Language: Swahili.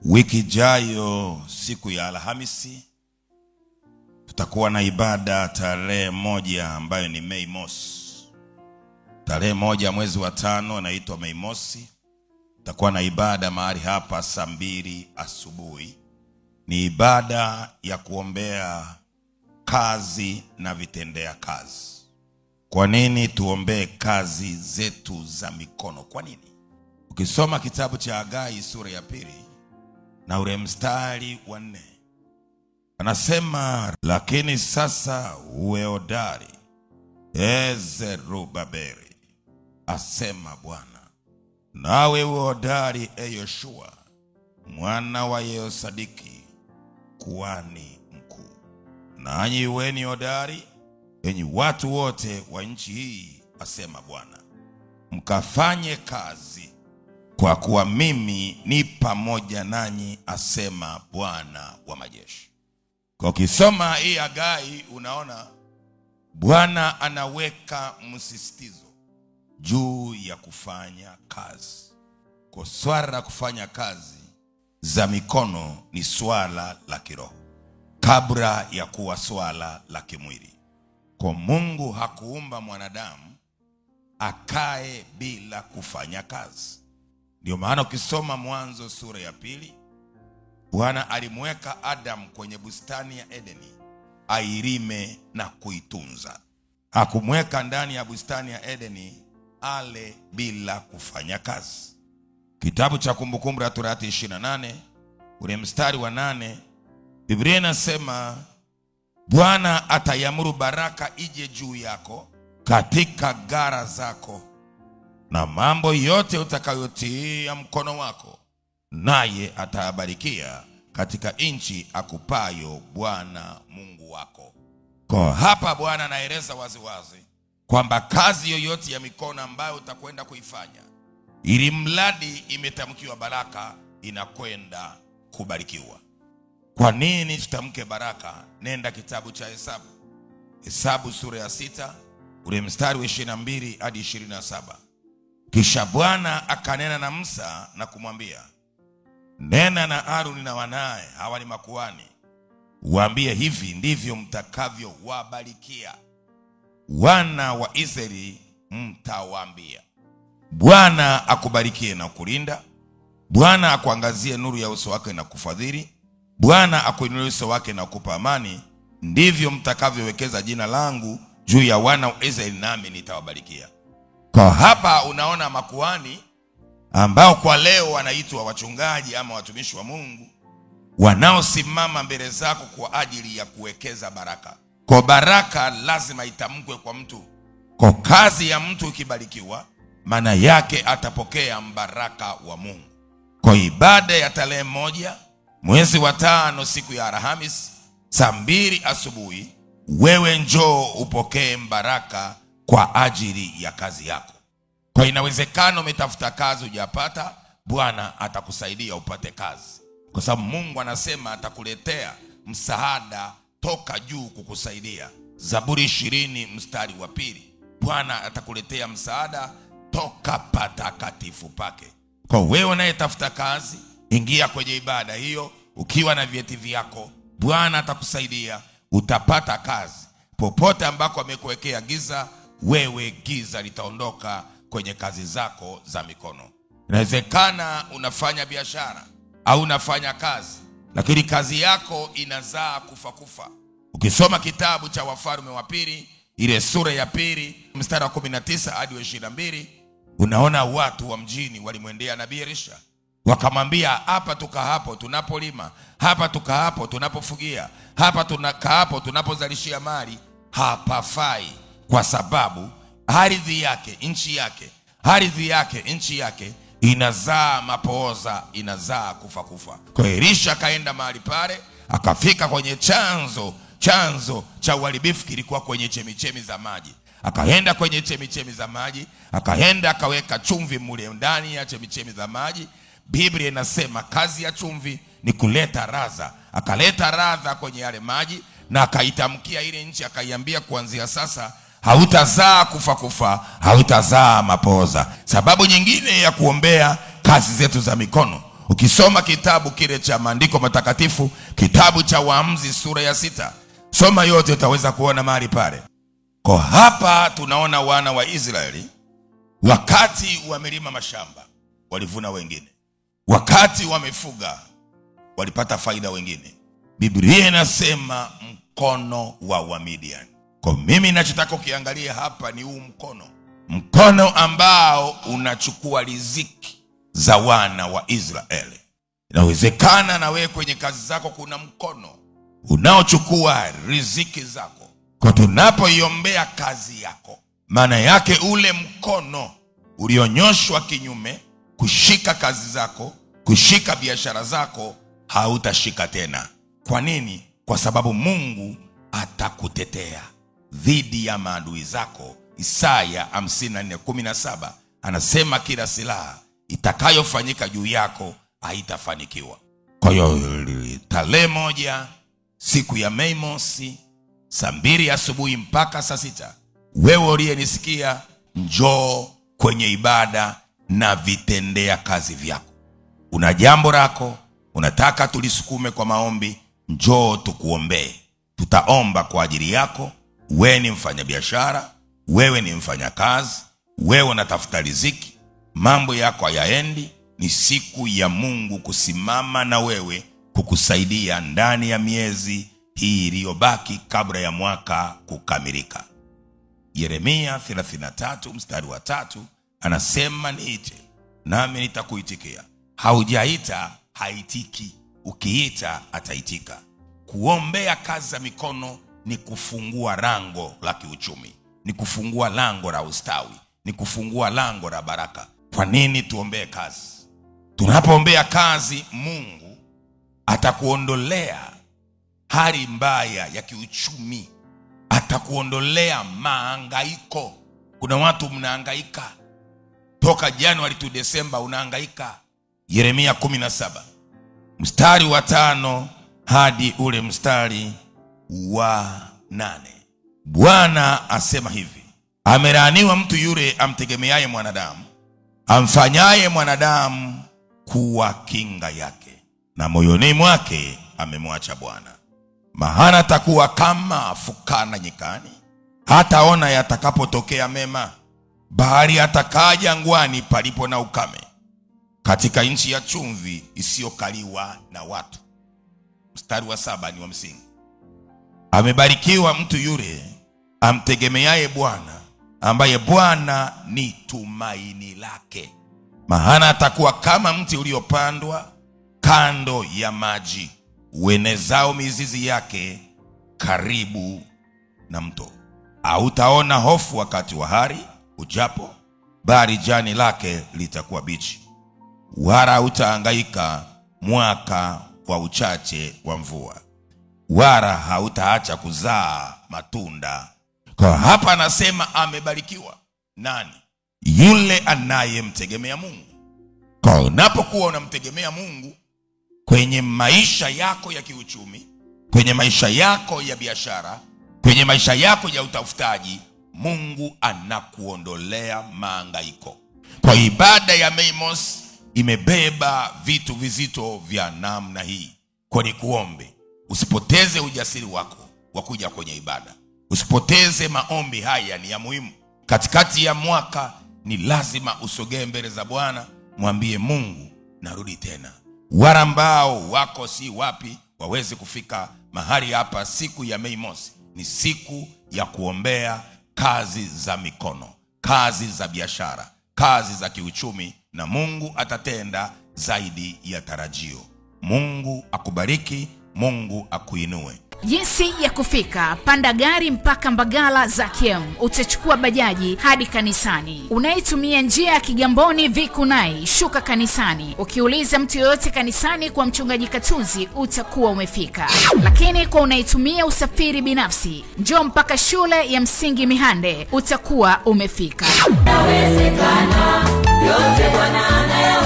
Wiki ijayo siku ya Alhamisi tutakuwa na ibada tarehe 1 ambayo ni Mei Mosi. Tarehe 1 mwezi wa 5 inaitwa Mei Mosi. Tutakuwa na ibada mahali hapa saa 2 asubuhi. Ni ibada ya kuombea kazi na vitendea kazi. Kwa nini tuombee kazi zetu za mikono? Kwa nini? Ukisoma kitabu cha Hagai sura ya 2 na ule mstari wa 4, anasema, lakini sasa uwe hodari, Zerubabeli, asema Bwana, nawe uwe hodari, Yoshua mwana wa Yehosadaki, kuhani mkuu. Nanyi uweni hodari, enyi watu wote wa nchi hii, asema Bwana, mkafanye kazi, kwa kuwa mimi ni pamoja nanyi, asema Bwana wa majeshi. Kwa ukisoma hii Hagai unaona Bwana anaweka msisitizo juu ya kufanya kazi. Kwa swala la kufanya kazi za mikono ni swala la kiroho kabla ya kuwa swala la kimwili. Kwa Mungu hakuumba mwanadamu akae bila kufanya kazi. Ndio maana ukisoma Mwanzo sura ya 2, Bwana alimweka Adam kwenye bustani ya Edeni ailime na kuitunza. Hakumweka ndani ya bustani ya Edeni ale bila kufanya kazi. Kitabu cha Kumbukumbu la Torati 28 ule mstari wa 8, Biblia inasema, Bwana atayamuru baraka ije juu yako katika gara zako na mambo yote utakayotia mkono wako, naye atabarikia katika nchi akupayo Bwana Mungu wako. Kwa hapa Bwana anaeleza waziwazi kwamba kazi yoyote ya mikono ambayo utakwenda kuifanya, ili mradi imetamkiwa baraka, inakwenda kubarikiwa. Kwa nini tutamke baraka? Nenda kitabu cha Hesabu sura ya 6 ule mstari wa 22 hadi 27. Kisha Bwana akanena na Musa na kumwambia, nena na Aroni na wanae, hawa ni makuhani, waambie, hivi ndivyo mtakavyo wabarikia wana wa Israeli, mtawaambia, Bwana akubarikie na kulinda, Bwana akuangazie nuru ya uso wake na kufadhili, Bwana akuinulie uso wake na kukupa amani. Ndivyo mtakavyowekeza jina langu juu ya wana wa Israeli, nami nitawabarikia. Kwa hapa unaona makuhani ambao kwa leo wanaitwa wachungaji ama watumishi wa Mungu, wanaosimama mbele zako kwa ajili ya kuwekeza baraka. Kwa baraka lazima itamkwe kwa mtu. Kwa kazi ya mtu ikibarikiwa, maana yake atapokea mbaraka wa Mungu. Kwa ibada ya tarehe 1 mwezi wa 5 siku ya Alhamisi saa 2 asubuhi, wewe njoo upokee mbaraka kwa ajili ya kazi yako. Kwa inawezekana umetafuta kazi hujapata, Bwana atakusaidia upate kazi. Kwa sababu Mungu anasema atakuletea msaada toka juu kukusaidia. Zaburi 20 mstari wa 2. Bwana atakuletea msaada toka patakatifu pake. Kwa wewe unayetafuta kazi, ingia kwenye ibada hiyo ukiwa na vyeti vyako. Bwana atakusaidia, utapata kazi. Popote ambako amekuwekea giza, wewe giza litaondoka kwenye kazi zako za mikono. Inawezekana unafanya biashara au unafanya kazi, lakini kazi yako inazaa kufa. Ukisoma kitabu cha Wafalme wa 2 ile sura ya 2 mstari wa 19 hadi 22, unaona watu wa mjini walimwendea nabii Elisha, wakamwambia, hapa tuka hapo tunapolima, hapa tuka hapo tunapofugia, hapa tunakaa hapo tunapozalishia mali, hapafai, kwa sababu ardhi yake, nchi yake inazaa mapooza, inazaa kufa. Kwa Elisha akaenda mahali pale, akafika kwenye chanzo cha uharibifu kilikuwa kwenye chemichemi za maji. Akaenda kwenye chemichemi za maji, akaenda akaweka chumvi mule ndani ya chemichemi za maji. Biblia inasema kazi ya chumvi ni kuleta radha. Akaleta radha kwenye yale maji na akaitamkia ile nchi, akaiambia, kuanzia sasa hautazaa kufa, hautazaa mapooza. Sababu nyingine ya kuombea kazi zetu za mikono, Ukisoma kitabu kile cha maandiko matakatifu, kitabu cha Waamuzi sura ya 6, soma yote utaweza kuona mahali pale. Kwa hapa tunaona wana wa Israeli wakati wamelima mashamba walivuna wengine, wakati wamefuga walipata faida wengine. Biblia inasema mkono wa Wamidian. Kwa mimi ninachotaka ukiangalia hapa ni huu mkono ambao unachukua riziki za wana wa Israeli. Inawezekana na wewe kwenye kazi zako kuna mkono unaochukua riziki zako. Kwa tunapoiombea kazi yako, maana yake ule mkono ulionyoshwa kinyume kushika kazi zako, kushika biashara zako, hautashika tena. Kwa nini? Kwa sababu Mungu atakutetea dhidi ya maadui zako. Isaya 54:17 anasema kila silaha itakayofanyika juu yako haitafanikiwa. Kwa hiyo tarehe 1 siku ya Mei Mosi, saa 2 asubuhi mpaka saa 6, wewe uliyenisikia, njoo kwenye ibada na vitendea kazi vyako. Una jambo lako unataka tulisukume kwa maombi, njoo tukuombee. Tutaomba kwa ajili yako. Wewe ni mfanyabiashara, wewe ni mfanyakazi, wewe unatafuta riziki, mambo yako hayaendi, ni siku ya Mungu kusimama na wewe, kukusaidia ndani ya miezi hii iliyobaki kabla ya mwaka kukamilika. Yeremia 33:3 anasema, niite nami nitakuitikia. Haujaita haitiki, ukiita ataitika. Kuombea kazi za mikono ni kufungua lango la kiuchumi, ni kufungua lango la ustawi, ni kufungua lango la baraka. Kwa nini tuombee kazi? Tunapoombea kazi, Mungu atakuondolea hali mbaya ya kiuchumi, atakuondolea mahangaiko. Kuna watu mnahangaika toka Januari to Desemba, unahangaika. Yeremia 17:5 hadi ule mstari wa 8. Bwana asema hivi: amelaaniwa mtu yule amtegemeaye mwanadamu, amfanyaye mwanadamu kuwa kinga yake, na moyoni mwake amemwacha Bwana. Maana atakuwa kama fukara nyikani, hataona yatakapotokea mema, bali atakaa jangwani palipo na ukame, katika nchi ya chumvi isiyokaliwa na watu. Mstari wa 7 ni wa msingi. Amebarikiwa mtu yule amtegemeaye Bwana, ambaye Bwana ni tumaini lake. Maana atakuwa kama mti uliopandwa kando ya maji, uenezao mizizi yake karibu na mto. Hautaona hofu wakati wa hari ujapo, bali jani lake litakuwa bichi. Wala hautahangaika mwaka wa uchache wa mvua, wala hautaacha kuzaa matunda. Kwa hapa anasema amebarikiwa nani? Yule anayemtegemea Mungu. Kwa unapokuwa unamtegemea Mungu kwenye maisha yako ya kiuchumi, kwenye maisha yako ya biashara, kwenye maisha yako ya utafutaji, Mungu anakuondolea mahangaiko. Kwa ibada ya Mei Mosi imebeba vitu vizito vya namna hii. Kwa nikuombe usipoteze ujasiri wako wa kuja kwenye ibada. Usipoteze maombi haya, ni ya muhimu. Katikati ya mwaka ni lazima usogee mbele za Bwana, mwambie Mungu, narudi tena. Wale ambao wako si wapi waweze kufika mahali hapa siku ya Mei Mosi, ni siku ya kuombea kazi za mikono, kazi za biashara, kazi za kiuchumi, na Mungu atatenda zaidi ya tarajio. Mungu akubariki, Mungu akuinue. Jinsi ya kufika: panda gari mpaka Mbagala Zakiem, utachukua bajaji hadi kanisani. Unaitumia njia ya Kigamboni Vikunai, shuka kanisani. Ukiuliza mtu yoyote kanisani kwa mchungaji Katunzi, utakuwa umefika. Lakini kwa unaitumia usafiri binafsi, njoo mpaka shule ya msingi Mihande, utakuwa umefika. Inawezekana, yote Bwana anayo.